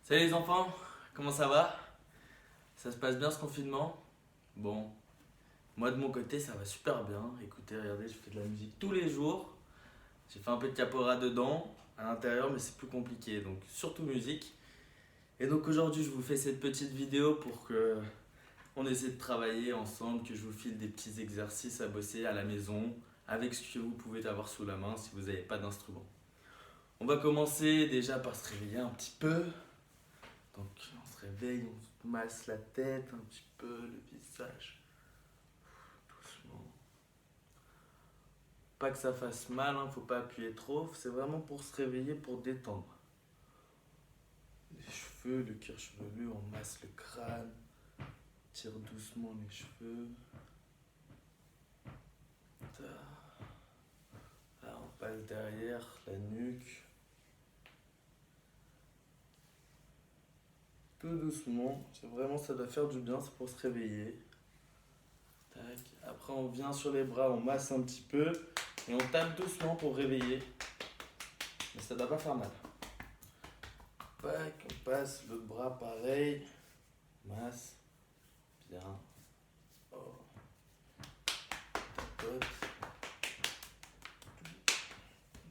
Salut les enfants, comment ça va? Ça se passe bien ce confinement? Bon, moi de mon côté ça va super bien. Écoutez, regardez, je fais de la musique tous les jours. J'ai fait un peu de capoeira dedans, à l'intérieur, mais c'est plus compliqué, donc surtout musique. Et donc aujourd'hui je vous fais cette petite vidéo pour que on essaie de travailler ensemble, que je vous file des petits exercices à bosser à la maison, avec ce que vous pouvez avoir sous la main si vous n'avez pas d'instrument. On va commencer déjà par se réveiller un petit peu. Donc on se réveille, on se masse la tête un petit peu, le visage, doucement. Pas que ça fasse mal, hein, faut pas appuyer trop, c'est vraiment pour se réveiller, pour détendre. Les cheveux, le cuir chevelu, on masse le crâne, tire doucement les cheveux. Là on passe derrière, la nuque. Tout doucement, c'est vraiment, ça doit faire du bien, c'est pour se réveiller. Tac. Après on vient sur les bras, on masse un petit peu et on tape doucement pour réveiller. Mais ça doit pas faire mal. Tac, on passe l'autre bras pareil. Masse. Bien. Oh. Tapote.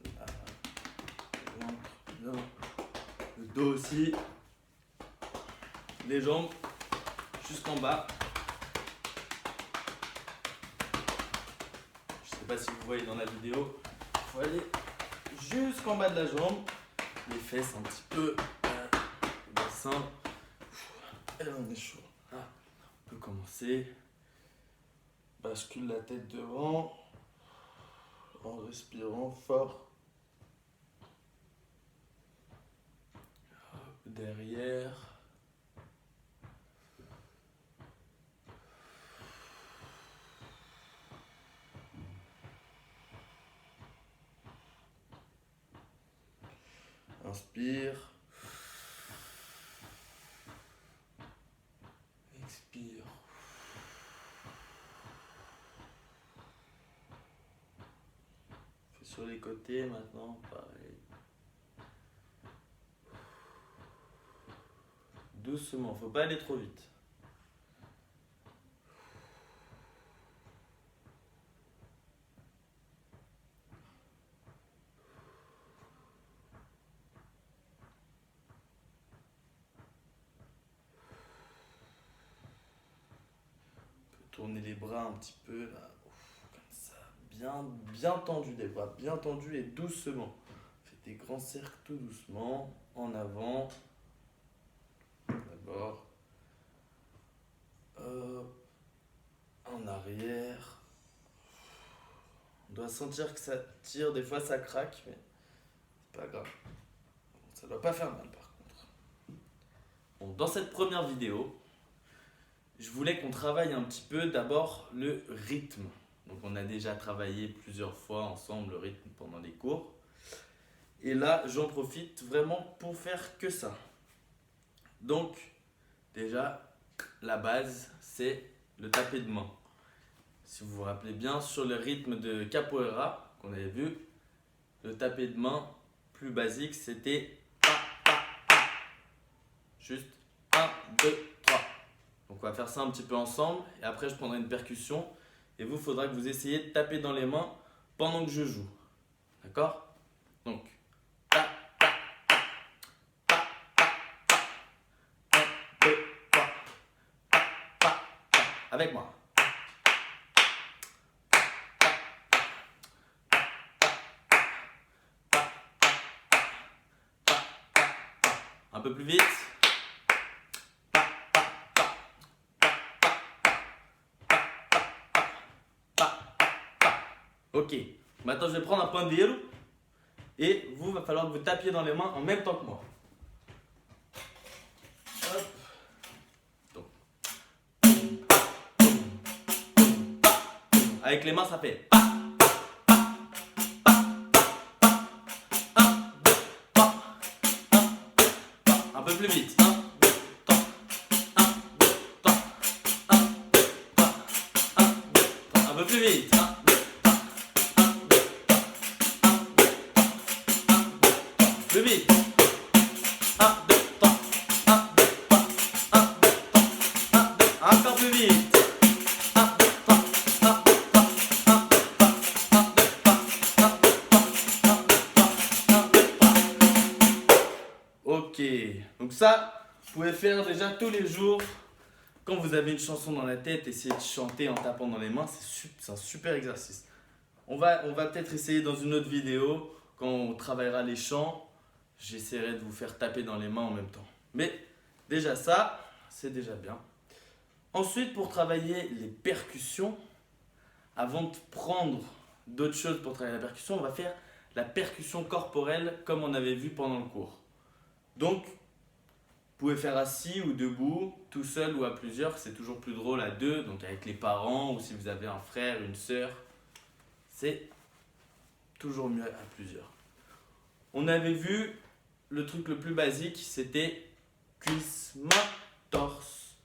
Là. Le ventre, bien. Le dos aussi. Les jambes jusqu'en bas. Je sais pas si vous voyez dans la vidéo. Il faut aller jusqu'en bas de la jambe. Les fesses un petit peu. Le bassin. Et là on est chaud. Ah, on peut commencer. Bascule la tête devant. En respirant fort. Derrière. Inspire. Expire. Fais sur les côtés maintenant, pareil. Doucement, faut pas aller trop vite. Tourner les bras un petit peu là, comme ça, bien tendu, des bras bien tendus et doucement. Faites des grands cercles tout doucement, en avant, d'abord, en arrière. On doit sentir que ça tire, des fois ça craque, mais c'est pas grave. Ça doit pas faire mal par contre. Bon, dans cette première vidéo, je voulais qu'on travaille un petit peu d'abord le rythme. Donc on a déjà travaillé plusieurs fois ensemble le rythme pendant les cours. Et là, j'en profite vraiment pour faire que ça. Donc, déjà, la base, c'est le tapé de main. Si vous vous rappelez bien, sur le rythme de capoeira qu'on avait vu, le tapé de main plus basique, c'était pa, pa, pa. Juste 1, 2, 3. Donc on va faire ça un petit peu ensemble et après je prendrai une percussion et vous, il faudra que vous essayiez de taper dans les mains pendant que je joue. D'accord? Donc, ta, ta, ta, ta, ta, ta, 1, 2, 3, ta, ta, ta, avec moi. Un peu plus vite. Ok, maintenant je vais prendre un pandeiro et vous, va falloir que vous tapiez dans les mains en même temps que moi. Hop. Donc. Avec les mains, ça fait pa, pa, pa, pa, 1, 2, 3, 1, 2, 3. Un peu plus vite. 1, 2, 3, 1, 2, 3, 1, 2, 3, 1, 2, 3. Un peu plus vite. 1, 2, 3, 1, 2, 3, 1, 2, 3, 1, 2, 3. Plus vite. 1, 2, 3, Ok, donc ça, vous pouvez faire déjà tous les jours. Quand vous avez une chanson dans la tête, essayez de chanter en tapant dans les mains, c'est un super exercice. On va peut-être essayer dans une autre vidéo, quand on travaillera les chants, j'essaierai de vous faire taper dans les mains en même temps. Mais déjà ça, c'est déjà bien. Ensuite, pour travailler les percussions, avant de prendre d'autres choses pour travailler la percussion, on va faire la percussion corporelle comme on avait vu pendant le cours. Donc, vous pouvez faire assis ou debout, tout seul ou à plusieurs, c'est toujours plus drôle à deux, donc avec les parents ou si vous avez un frère, une sœur, c'est toujours mieux à plusieurs. On avait vu le truc le plus basique, c'était cuisse, main, torse,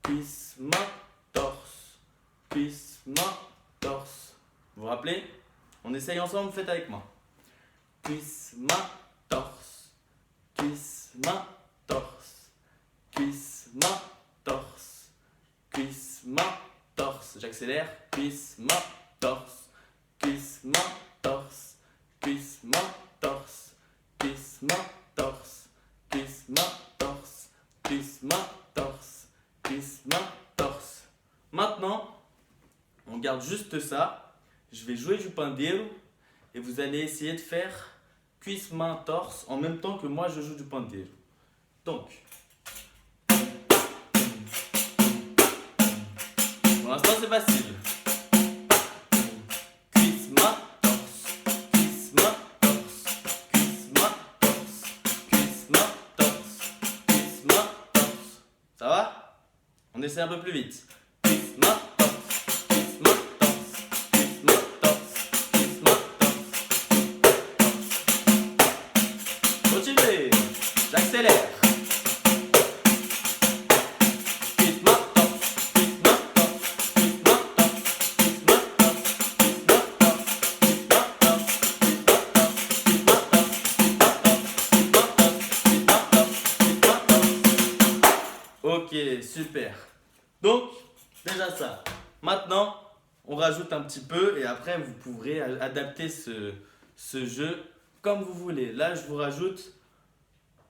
cuisse, main, torse, cuisse, main, torse. Vous vous rappelez? On essaye ensemble, faites avec moi. Cuisse, main, torse, cuisse, main, torse, cuisse, main, torse, cuisse, main, torse. J'accélère. Cuisse, main, torse, cuisse, main, torse, cuisse, main, torse, cuisse, main, torse, cuisse, main, torse, cuisse, main, torse, cuisse, main, torse. Maintenant, on garde juste ça. Je vais jouer du pandeiro et vous allez essayer de faire cuisse, main, torse en même temps que moi je joue du pandeiro. Donc, pour l'instant c'est facile. Cuisse, main, torse, cuisse, main, torse, cuisse, main, torse, cuisse, main, torse, cuisse, main, torse. Ça va? On essaie un peu plus vite. Cuisse, main, torse, cuisse, main, torse, cuisse, main, torse, cuisse, main, torse. Continuez. J'accélère. Ok, super. Donc, déjà ça. Maintenant, on rajoute un petit peu et après, vous pourrez adapter ce jeu comme vous voulez. Là, je vous rajoute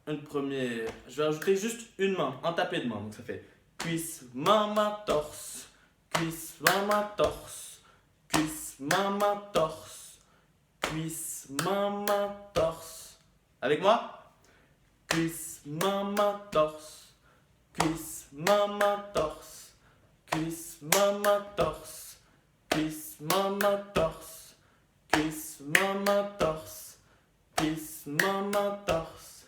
une première. Je vais rajouter juste une main, un tapé de main. Donc, ça fait cuisse, main, main, torse. Cuisse, main, main, torse. Cuisse, main, main, torse. Cuisse, main, main, torse. Avec moi? Cuisse, main, main, torse. Cuisse, main, main, torse. Cuisse, main, main, torse. Cuisse, main, main, torse. Cuisse, main, main, torse. Cuisse, main, main, torse.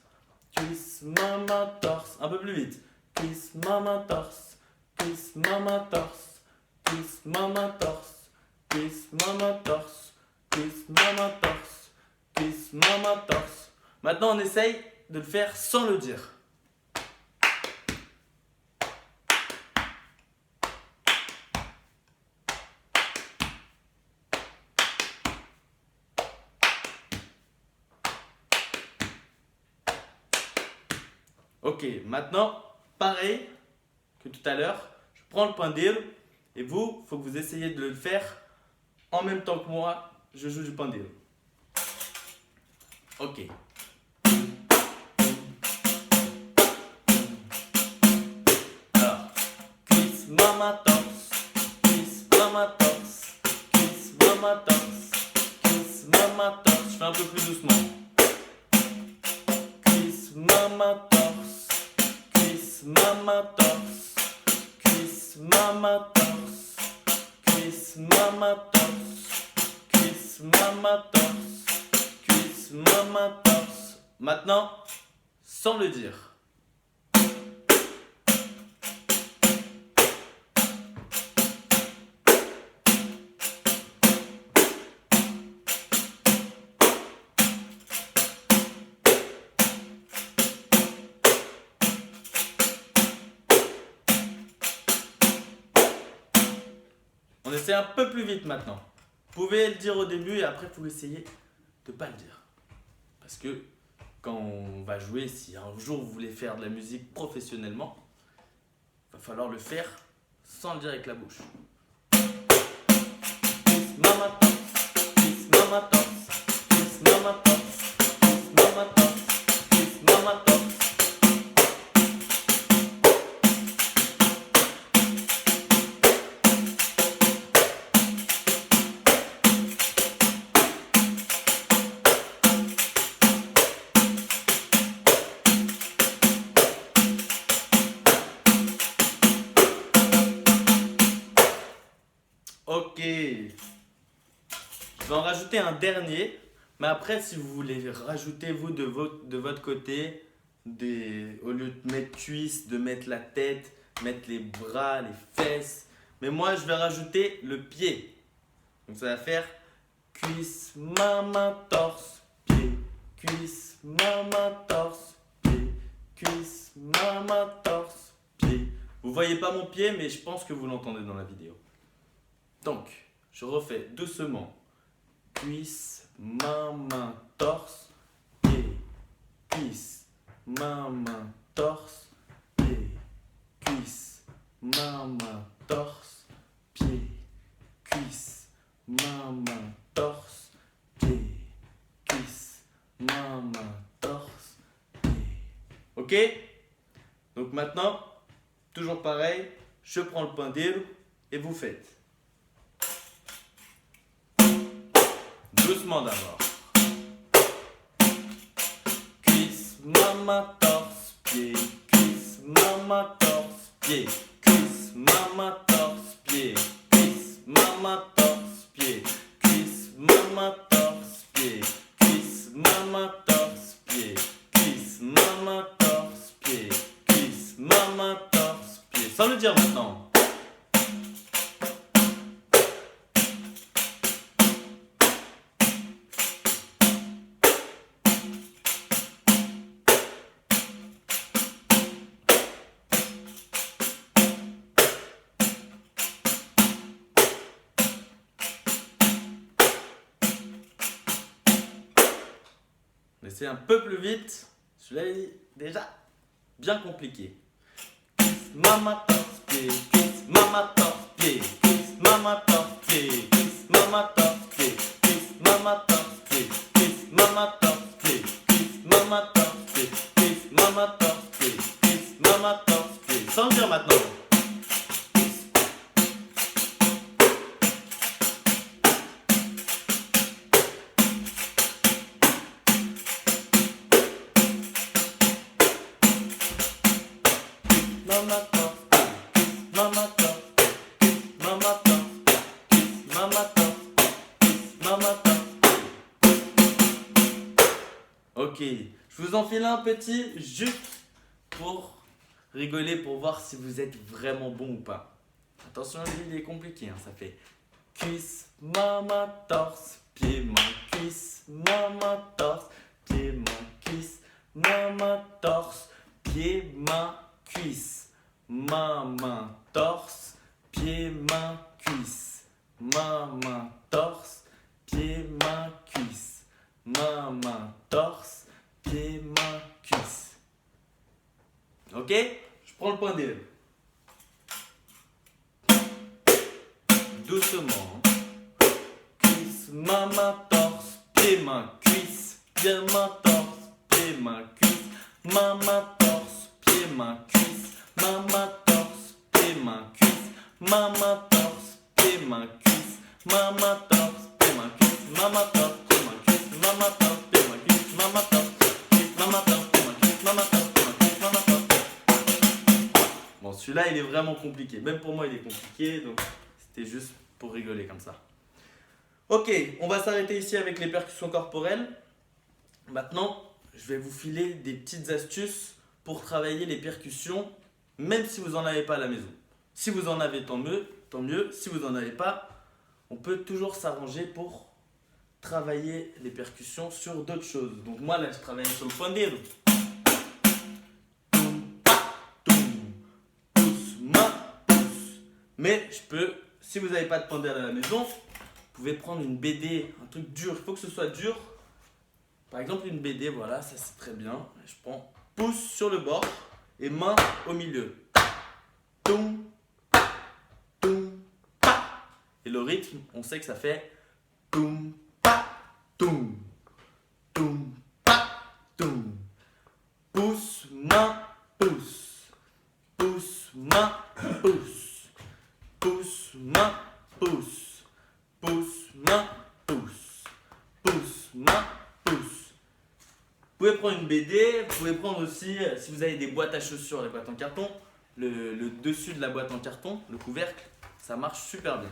Cuisse, main, main, torse. Un peu plus vite. Cuisse, main, main, torse. Cuisse, main, main, torse. Cuisse, main, main, torse. Cuisse, main, main, torse. Cuisse, main, main, torse. Cuisse, main, main, torse. Maintenant, on essaye de le faire sans le dire. Ok, maintenant, pareil que tout à l'heure, je prends le pandeiro et vous, il faut que vous essayiez de le faire en même temps que moi, je joue du pandeiro. Ok. Alors, cuisse, main, torse, cuisse, main, torse, cuisse, main, torse, cuisse, main, torse. Je fais un peu plus doucement. Cuisse, main, torse, cuisse, main, torse, cuisse, main, torse, cuisse, main, torse, cuisse, main, torse, cuisse, main, torse. Maintenant, sans le dire. On essaie un peu plus vite maintenant. Vous pouvez le dire au début et après, il faut essayer de ne pas le dire. Parce que quand on va jouer, si un jour vous voulez faire de la musique professionnellement, il va falloir le faire sans le dire avec la bouche. Cuisse, main, torse, cuisse, main, torse, cuisse, main, torse, cuisse, main, torse, cuisse, main, torse, Je vais en rajouter un dernier. Mais après, si vous voulez rajouter vous de votre côté, au lieu de mettre cuisse, de mettre la tête, mettre les bras, les fesses. Mais moi, je vais rajouter le pied. Donc ça va faire cuisse, main, torse, pied. Cuisse, main, torse, pied. Cuisse, main, torse, pied. Vous voyez pas mon pied, mais je pense que vous l'entendez dans la vidéo. Donc, je refais doucement. Cuisse, main, torse, pied. Cuisse, main, torse, pied. Cuisse, main, torse, pied. Cuisse, main, torse, pied. Cuisse, main, torse, pied. Ok? Donc maintenant, toujours pareil, je prends le pendeiro et vous faites. Doucement d'abord. Cuisse, main, torse, pied. Cuisse, main, torse, pied. Cuisse, main, torse, pied. Cuisse, main, torse, pied. Cuisse, main, torse, pied. Cuisse, main, torse, pied. Cuisse, main, torse, pied. Cuisse, main, torse, pied. Sans le dire maintenant. Mais c'est un peu plus vite. Celui-là est déjà bien compliqué. Cuisse, main, torse, pied. Cuisse, main, torse, pied. Cuisse, main, torse, pied. Cuisse, main, torse, pied. Cuisse, main, torse, pied. Cuisse, main, torse, pied. Cuisse, main, torse, pied. Cuisse, main, torse, pied. Cuisse, main, torse, pied. Sans le dire maintenant. Ok, je vous en file un petit juste pour rigoler, pour voir si vous êtes vraiment bon ou pas. Attention, lui il est compliqué, hein. Ça fait cuisse, main, torse, pied, main, cuisse, main, torse, pied, main, cuisse, main, torse, pied, main, cuisse, main, torse, pied, main, cuisse, main, torse, pied, main, cuisse, main, torse, pied, main, cuisse. Ok? Je prends le point d'élève. Doucement. Cuisse, main, torse, pied, main, cuisse, pied, main, torse, pied, main, cuisse, main, torse, pied, main, cuisse, main, torse, pied, main, cuisse, main, torse, pied, main, cuisse, main, torse, pied, main, cuisse, main, torse, pied, main, cuisse, main, torse, pied, main, cuisse, main, torse, pied, main, cuisse, main, torse, pied, main, cuisse, main, torse. Bon, celui-là, il est vraiment compliqué. Même pour moi, il est compliqué. Donc, c'était juste pour rigoler comme ça. Ok, on va s'arrêter ici avec les percussions corporelles. Maintenant, je vais vous filer des petites astuces pour travailler les percussions, même si vous n'en avez pas à la maison. Si vous en avez, tant mieux, tant mieux. Si vous n'en avez pas, on peut toujours s'arranger pour travailler les percussions sur d'autres choses. Donc moi, là, je travaille sur le pandeiro. Mais je peux, si vous n'avez pas de pandeiro à la maison, vous pouvez prendre une BD, un truc dur. Il faut que ce soit dur. Par exemple, une BD, voilà, ça c'est très bien. Je prends pouce sur le bord et main au milieu. Toum, toum, pa. Et le rythme, on sait que ça fait toum, pa, toum, toum, pa, toum. Pouce, main, pouce. Pouce, main, pouce. Pouce, main, pouce. Pouce, main, pouce. Pouce, main, pouce. Vous pouvez prendre une BD, vous pouvez prendre aussi, si vous avez des boîtes à chaussures, les boîtes en carton, le dessus de la boîte en carton, le couvercle, ça marche super bien.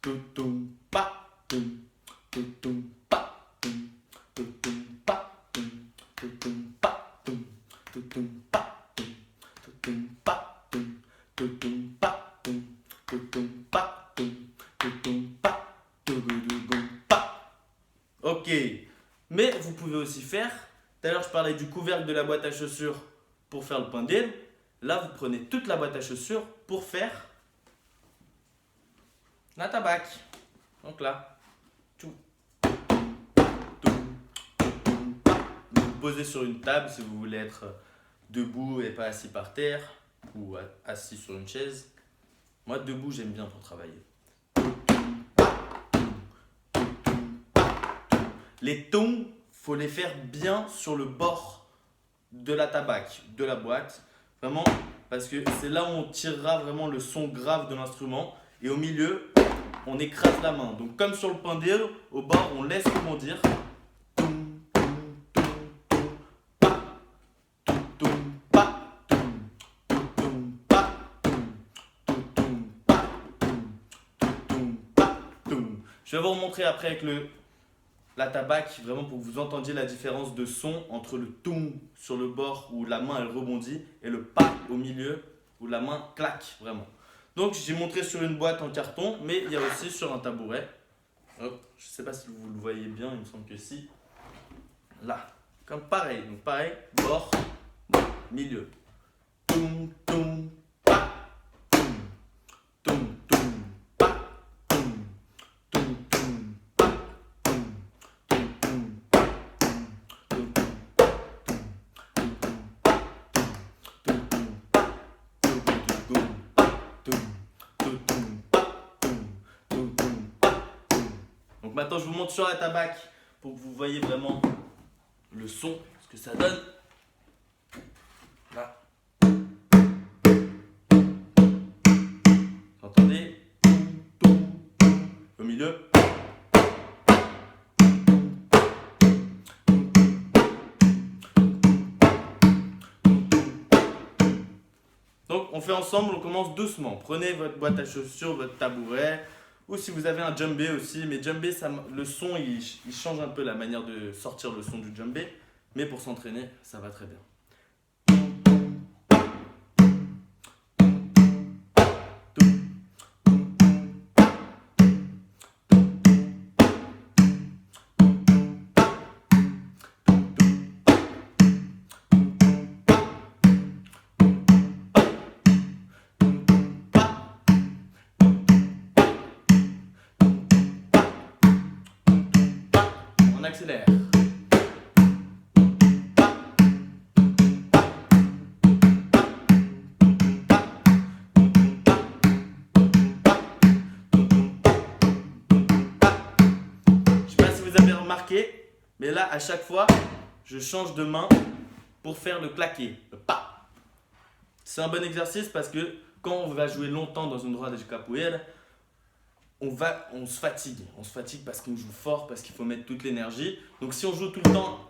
toutoum, pa, toum, toutoum, pa, toum, toutoum, pa, toum, toutoum, pa, toum, toutoum, pa, toum, toutoum, pa, toum, toutoum, pa, toum, toutoum, pa, toum, toutoum, pa, tougoudougoum, pa. Ok, mais vous pouvez aussi faire, tout à l'heure je parlais du couvercle de la boîte à chaussures pour faire le pendule. Là, vous prenez toute la boîte à chaussures pour faire la tabac. Donc là, tout. Vous vous posez sur une table si vous voulez être debout et pas assis par terre ou assis sur une chaise. Moi, debout, j'aime bien pour travailler. Les tons, faut les faire bien sur le bord de la tabac, de la boîte. Vraiment, parce que c'est là où on tirera vraiment le son grave de l'instrument. Et au milieu, on écrase la main. Donc comme sur le pendule, au bord, on laisse rebondir. Je vais vous remontrer après avec la tabac, vraiment pour que vous entendiez la différence de son entre le toum sur le bord où la main elle rebondit et le pa au milieu où la main claque vraiment. Donc j'ai montré sur une boîte en carton, mais il y a aussi sur un tabouret. Hop, je ne sais pas si vous le voyez bien, il me semble que si. Là, comme pareil, donc pareil, bord, milieu. Toum, toum, pa, toum, toum, toum, pa, toum, toum, toum, pa, toum, toum, toum, pa, toum, toum, pa, toum, toum, pa, toum, toum, pa, toum, toum, pa, toum, toum, pa, toum. Donc maintenant je vous montre sur la tabac pour que vous voyez vraiment le son, ce que ça donne. Là. Vous entendez? Au milieu. Donc on fait ensemble, on commence doucement. Prenez votre boîte à chaussures, votre tabouret, ou si vous avez un djembé aussi. Mais djembé, le son, il change un peu la manière de sortir le son du djembé. Mais pour s'entraîner, ça va très bien. On accélère. Mais là, à chaque fois, je change de main pour faire le claqué, le pa. C'est un bon exercice parce que quand on va jouer longtemps dans une roda de capoeira, on se fatigue. On se fatigue parce qu'on joue fort, parce qu'il faut mettre toute l'énergie. Donc si on joue tout le temps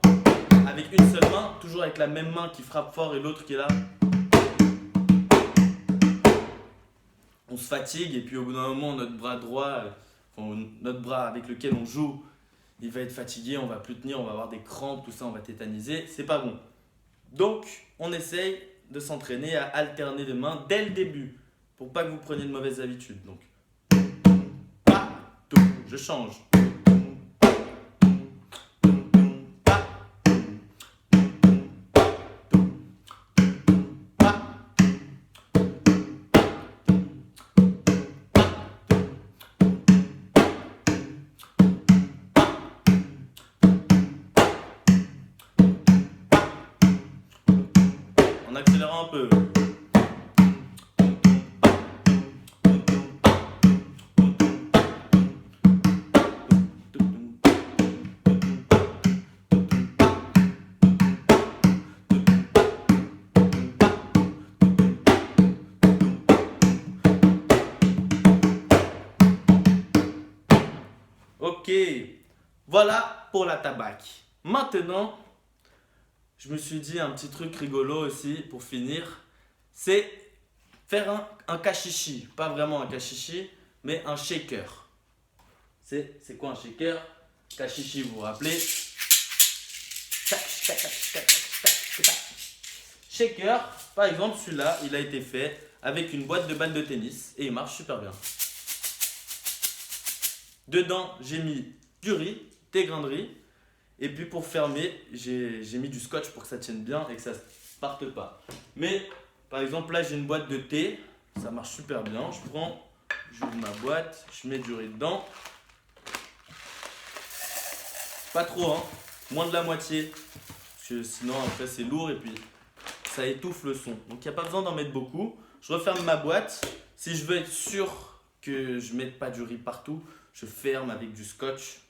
avec une seule main, toujours avec la même main qui frappe fort et l'autre qui est là, on se fatigue et puis au bout d'un moment, notre bras droit, notre bras avec lequel on joue, il va être fatigué, on va plus tenir, on va avoir des crampes, tout ça, on va tétaniser, c'est pas bon. Donc, on essaye de s'entraîner à alterner les mains dès le début, pour pas que vous preniez de mauvaises habitudes. Donc, pa, tout, je change. En accélérant un peu. Ok, voilà pour la tabac. Maintenant, je me suis dit un petit truc rigolo aussi pour finir, c'est faire un cachichi. Pas vraiment un cachichi, mais un shaker. C'est quoi un shaker? Cachichi, vous vous rappelez? Shaker, par exemple, celui-là, il a été fait avec une boîte de balles de tennis et il marche super bien. Dedans, j'ai mis du riz, des grains de riz. Et puis pour fermer, j'ai mis du scotch pour que ça tienne bien et que ça ne parte pas. Mais par exemple, là, j'ai une boîte de thé. Ça marche super bien. J'ouvre ma boîte, je mets du riz dedans. Pas trop, hein. Moins de la moitié. Parce que sinon, après, c'est lourd et puis ça étouffe le son. Donc, il n'y a pas besoin d'en mettre beaucoup. Je referme ma boîte. Si je veux être sûr que je ne mette pas du riz partout, je ferme avec du scotch.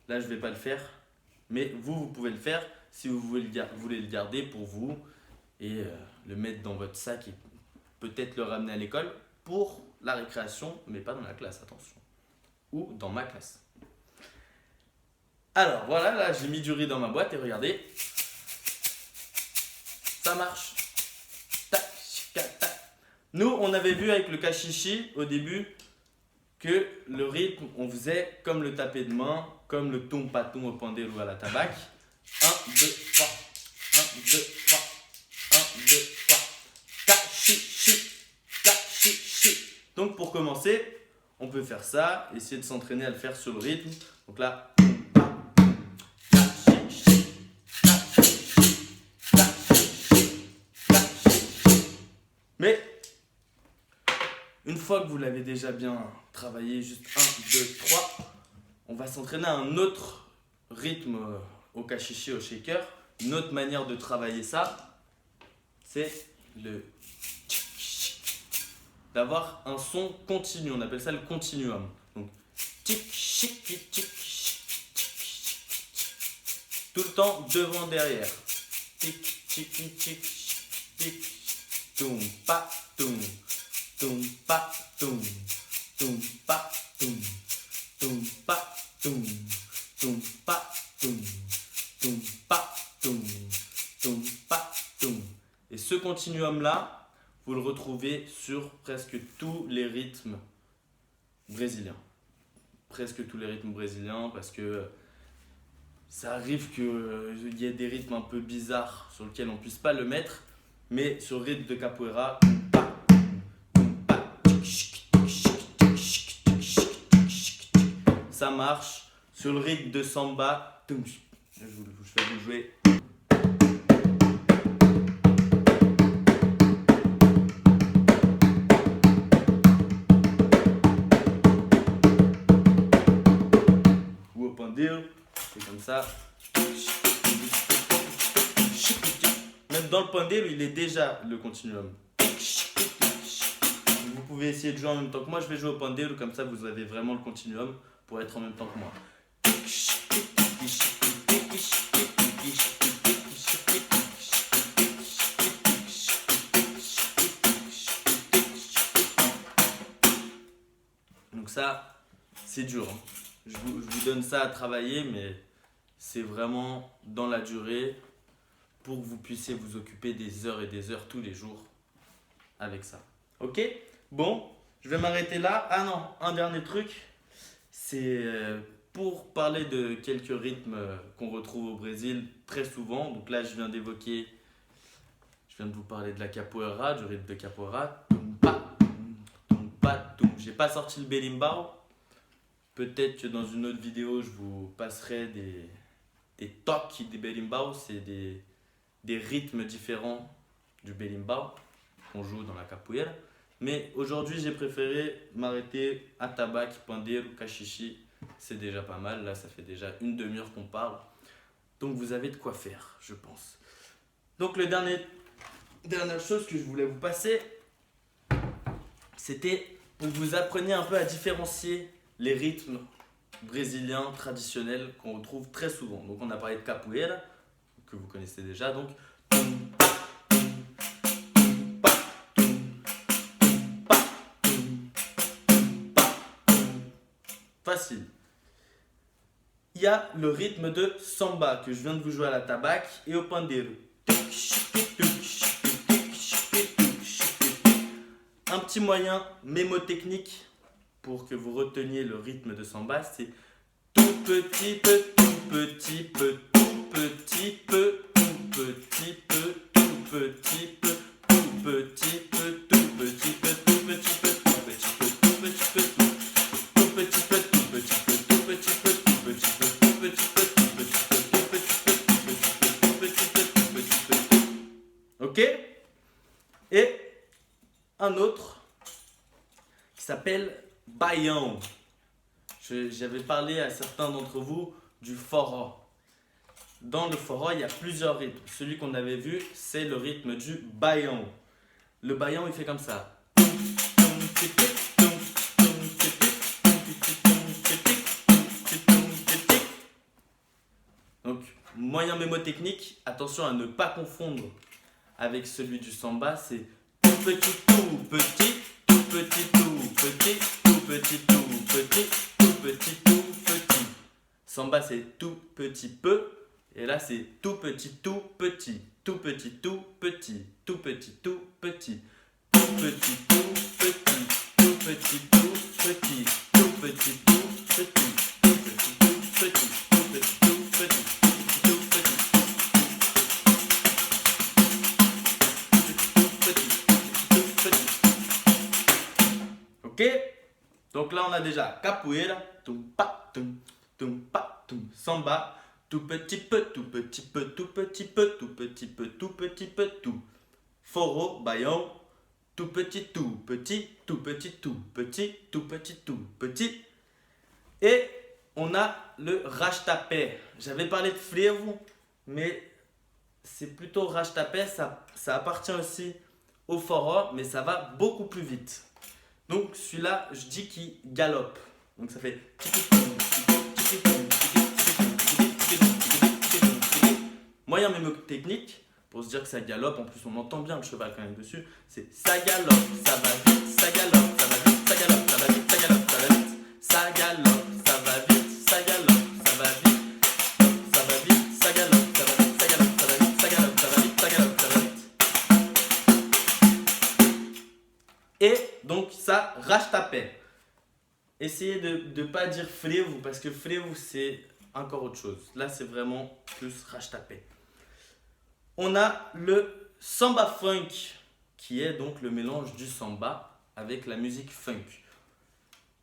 Là, je ne vais pas le faire. Mais vous pouvez le faire si vous voulez le garder pour vous et le mettre dans votre sac et peut-être le ramener à l'école pour la récréation, mais pas dans la classe, attention. Ou dans ma classe. Alors voilà, là j'ai mis du riz dans ma boîte et regardez, ça marche. Nous, on avait vu avec le cachichi au début que le rythme, on faisait comme le tapé de main, comme le tom-paton au pandero ou à la tabac. 1, 2, 3. 1, 2, 3. 1, 2, 3. Cachichi. Cachichi. Donc pour commencer, on peut faire ça, essayer de s'entraîner à le faire sur le rythme. Donc là, cachichi. Cachichi. Cachichi. Cachichi. Mais une fois que vous l'avez déjà bien travaillé, juste 1, 2, 3, on va s'entraîner à un autre rythme au cachichi, au shaker. Une autre manière de travailler ça, c'est d'avoir un son continu. On appelle ça le continuum. Donc, tout le temps devant, derrière. Tic, tic, tic, tic, toum, pa, toum, toum, pa, toum, toum, pa, toum, toum, pa, toum, toum, pa, toum, toum, pa, toum, toum, pa, toum. Et ce continuum-là, vous le retrouvez sur presque tous les rythmes brésiliens. Presque tous les rythmes brésiliens parce que ça arrive qu'il y ait des rythmes un peu bizarres sur lesquels on ne puisse pas le mettre. Mais sur le rythme de capoeira, ça marche. Sur le rythme de samba, je vais vous jouer. Ou au pandero, c'est comme ça. Même dans le pandero, il est déjà le continuum. Vous pouvez essayer de jouer en même temps que moi. Je vais jouer au pandero, comme ça vous avez vraiment le continuum pour être en même temps que moi. Donc ça, c'est dur, hein. Je vous donne ça à travailler, mais c'est vraiment dans la durée pour que vous puissiez vous occuper des heures et des heures tous les jours avec ça. Ok? Bon, je vais m'arrêter là. Ah non, un dernier truc, c'est pour parler de quelques rythmes qu'on retrouve au Brésil très souvent. Donc là, je viens de vous parler de la capoeira, du rythme de capoeira. J'ai pas sorti le berimbau. Peut-être que dans une autre vidéo, je vous passerai des toques des berimbau. C'est des rythmes différents du berimbau qu'on joue dans la capoeira. Mais aujourd'hui, j'ai préféré m'arrêter à tabac, pandero, cachichi. C'est déjà pas mal. Là, ça fait déjà une demi-heure qu'on parle. Donc, vous avez de quoi faire, je pense. Donc, dernière chose que je voulais vous passer, c'était pour que vous appreniez un peu à différencier les rythmes brésiliens traditionnels qu'on retrouve très souvent. Donc, on a parlé de capoeira, que vous connaissez déjà. Donc, facile. Il y a le rythme de samba que je viens de vous jouer à la tabac et au pandero. Un petit moyen mémotechnique pour que vous reteniez le rythme de samba, c'est tout petit peu, tout petit peu, tout petit peu, tout petit peu, tout petit peu, tout petit peu, tout petit peu, tout petit peu, tout petit peu, tout petit peu, tout petit peu, tout petit peu, tout petit peu, tout petit peu, tout petit peu, tout petit peu, tout petit peu, tout petit peu, tout petit peu. Ok? Et un autre qui s'appelle Baião. J'avais parlé à certains d'entre vous du forró. Dans le forró, il y a plusieurs rythmes. Celui qu'on avait vu, c'est le rythme du baião. Le baião, il fait comme ça. Donc, moyen mémotechnique, attention à ne pas confondre avec celui du samba, c'est tout petit, tout petit, tout petit, tout petit, tout petit, tout petit, tout petit, tout petit. Samba, c'est tout petit peu, et là, c'est tout petit, tout petit, tout petit, tout petit, tout petit, tout petit, tout petit, tout petit, tout petit, tout petit, tout petit, tout petit, tout petit, tout petit, tout petit, tout petit. Ok? Donc là, on a déjà capoeira, tum-pa, tum, samba, tout petit peu, tout petit peu, tout petit peu, tout petit peu, tout petit peu, tout. Forró, baião, tout petit, tout petit, tout petit, tout petit, tout petit, tout petit. Et on a le rastapé. J'avais parlé de frevo, mais c'est plutôt rastapé, ça appartient aussi au forró, mais ça va beaucoup plus vite. Donc celui-là, je dis qu'il galope. Donc ça fait moyen mémotechnique pour se dire que ça galope. En plus, on entend bien le cheval quand même dessus. C'est ça galope, ça va vite, ça galope, ça va vite, ça galope, ça va vite, ça galope, ça va vite, ça galope, ça va vite, ça galope, ça va vite, ça va vite, ça galope, ça va vite, ça galope, ça va vite, ça galope, ça va vite, ça galope, ça va vite. Et donc ça rastapé. Essayez de ne pas dire frevo parce que frevo c'est encore autre chose. Là c'est vraiment plus rastapé. On a le samba funk qui est donc le mélange du samba avec la musique funk.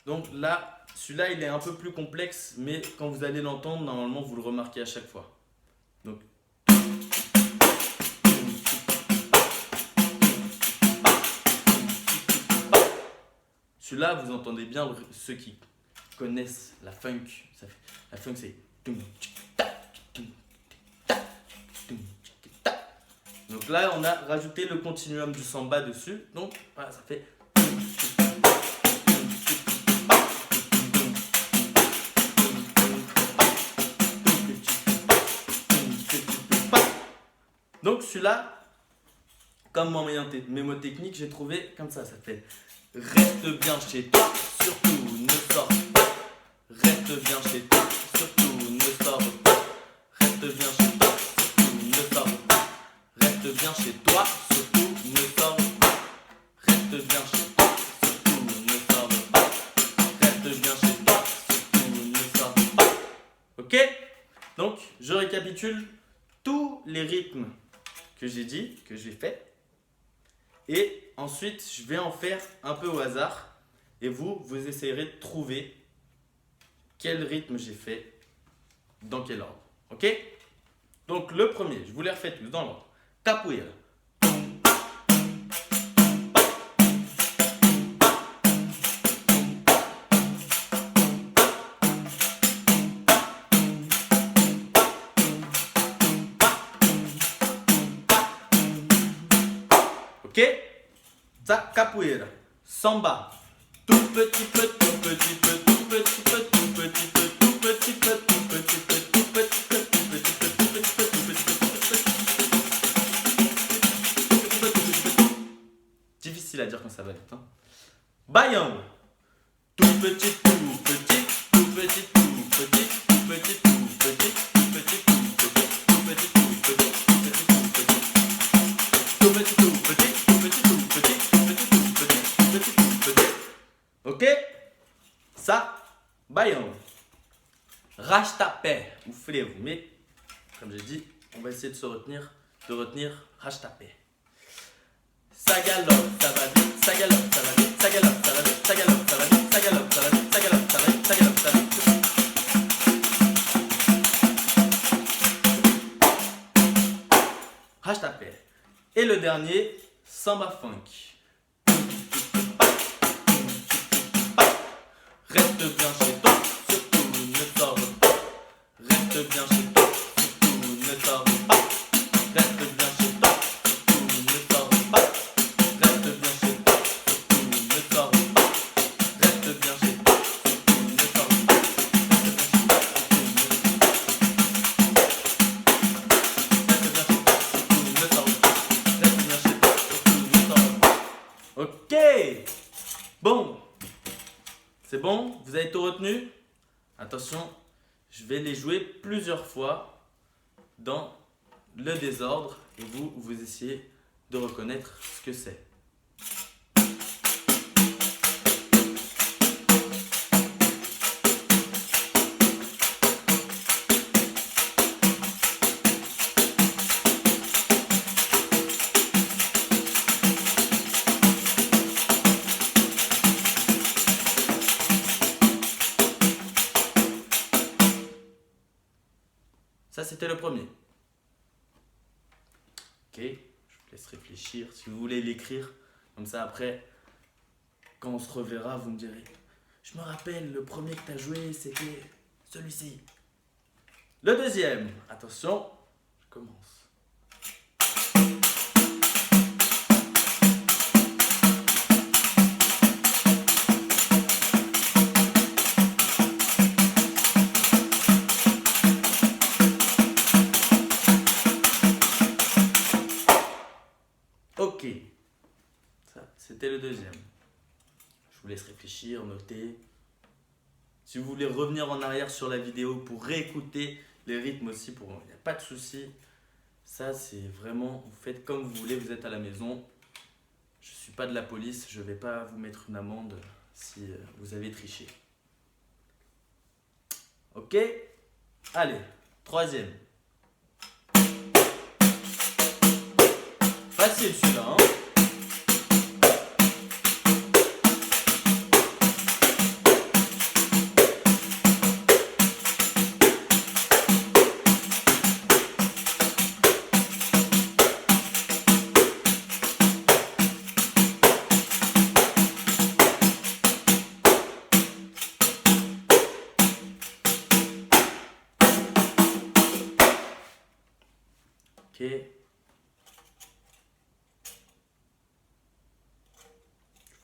Donc là, celui-là il est un peu plus complexe mais quand vous allez l'entendre, normalement vous le remarquez à chaque fois. Donc celui-là, vous entendez bien ceux qui connaissent la funk. La funk, c'est. Donc là, on a rajouté le continuum du samba dessus. Donc voilà, ça fait. Donc celui-là, comme mon moyen mémotechnique, j'ai trouvé comme ça. Ça fait. Reste bien chez toi, surtout ne sors pas. Reste bien chez toi, surtout ne sors pas. Reste bien chez toi, surtout ne sors pas. Reste bien chez toi, surtout ne sors pas. Reste bien chez toi, surtout ne sors pas. Reste bien chez toi, surtout ne sors pas. Ok? Donc, je récapitule tous les rythmes que j'ai dit, que j'ai fait. Et ensuite, je vais en faire un peu au hasard. Et vous essayerez de trouver quel rythme j'ai fait, dans quel ordre. Ok? Donc le premier, je vous les refais tous dans l'ordre. Capoeira. Ok? Ça, capoeira. Samba. Tout petit peu, tout petit peu, tout petit peu, tout petit peu, tout petit peu, tout petit peu, tout petit peu, tout petit peu, tout petit peu, tout petit peu, tout petit peu. Difficile à dire quand ça va vite. Baião. Tout petit, tout petit, tout petit, tout petit, tout petit, tout petit, tout petit, tout petit, tout petit, tout petit, tout petit, tout petit, tout petit, tout petit, tout petit, tout petit, tout petit, tout petit, tout petit. Ok? Ça, bayon. Rajtapé, ou frérou. Mais, comme j'ai dit, on va essayer de retenir Rajtapé. Ça galope, ça va vite, ça galope, ça va vite, ça galope, ça va vite, ça galope, ça va vite, ça galope, ça va vite, ça galope, ça va vite, ça galope, ça va vite. Rajtapé. Et le dernier, Samba Funk. Reste bien chez toi, surtout ne sors pas. Reste bien chez toi, surtout ne sors pas. Reste bien chez toi, surtout ne sors pas. Reste bien chez toi, surtout ne sors pas. Reste bien chez toi, surtout ne sors pas. Reste bien chez toi, surtout ne sors pas. Reste bien chez toi, surtout ne sors pas. Ok. Bon. C'est bon? Vous avez tout retenu? Attention, je vais les jouer plusieurs fois dans le désordre et vous essayez de reconnaître ce que c'est. Ça, c'était le premier. Ok, je vous laisse réfléchir. Si vous voulez l'écrire, comme ça après, quand on se reverra, vous me direz. Je me rappelle, le premier que tu as joué, c'était celui-ci. Le deuxième, attention, je commence. Ok, ça c'était le deuxième. Je vous laisse réfléchir, noter. Si vous voulez revenir en arrière sur la vidéo pour réécouter les rythmes aussi, il n'y a pas de souci. Ça c'est vraiment, vous faites comme vous voulez, vous êtes à la maison. Je ne suis pas de la police, je ne vais pas vous mettre une amende si vous avez triché. Ok? Allez, troisième. Facile celui-là, hein? Ok. Je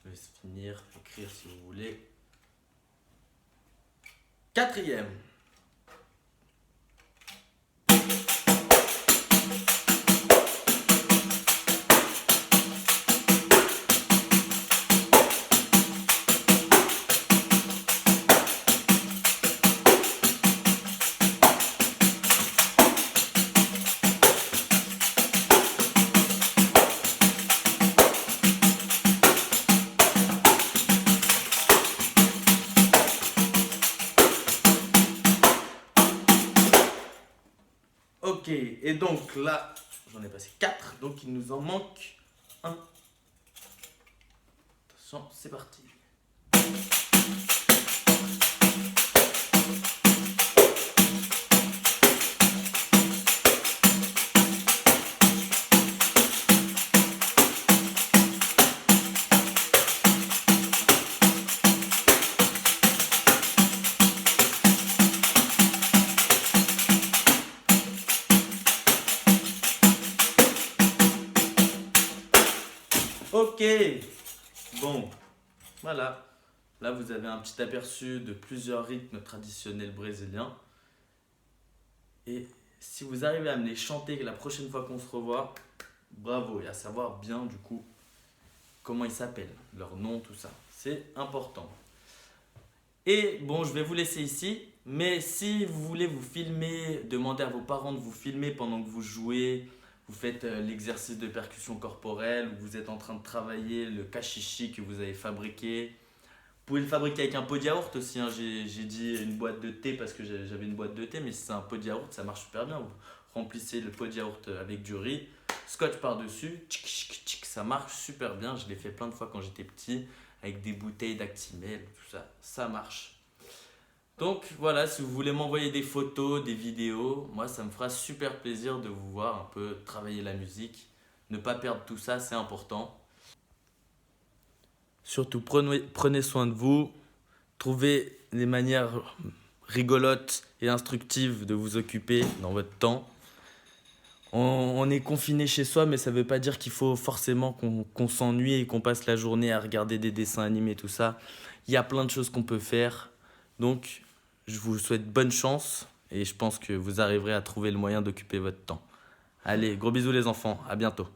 vous laisse finir, écrire si vous voulez. Quatrième. Ok, et donc là, j'en ai passé 4, donc il nous en manque un. Attention, c'est parti. Ok, bon, voilà. Là, vous avez un petit aperçu de plusieurs rythmes traditionnels brésiliens. Et si vous arrivez à me les chanter la prochaine fois qu'on se revoit, bravo, et à savoir bien du coup comment ils s'appellent, leur nom, tout ça. C'est important. Et bon, je vais vous laisser ici, mais si vous voulez vous filmer, demandez à vos parents de vous filmer pendant que vous jouez, vous faites l'exercice de percussion corporelle, vous êtes en train de travailler le cachichi que vous avez fabriqué. pouvez le fabriquer avec un pot de yaourt aussi, hein. J'ai dit une boîte de thé parce que j'avais une boîte de thé, mais si c'est un pot de yaourt, ça marche super bien. Vous remplissez le pot de yaourt avec du riz, scotch par-dessus, tchic, tchic, tchic, ça marche super bien. Je l'ai fait plein de fois quand j'étais petit, avec des bouteilles d'Actimel, tout ça, ça marche. Donc voilà, si vous voulez m'envoyer des photos, des vidéos, moi ça me fera super plaisir de vous voir un peu travailler la musique. Ne pas perdre tout ça, c'est important. Surtout prenez soin de vous, trouvez des manières rigolotes et instructives de vous occuper dans votre temps. On est confiné chez soi, mais ça ne veut pas dire qu'il faut forcément qu'on s'ennuie et qu'on passe la journée à regarder des dessins animés, tout ça. Il y a plein de choses qu'on peut faire. Donc, je vous souhaite bonne chance et je pense que vous arriverez à trouver le moyen d'occuper votre temps. Allez, gros bisous les enfants, à bientôt.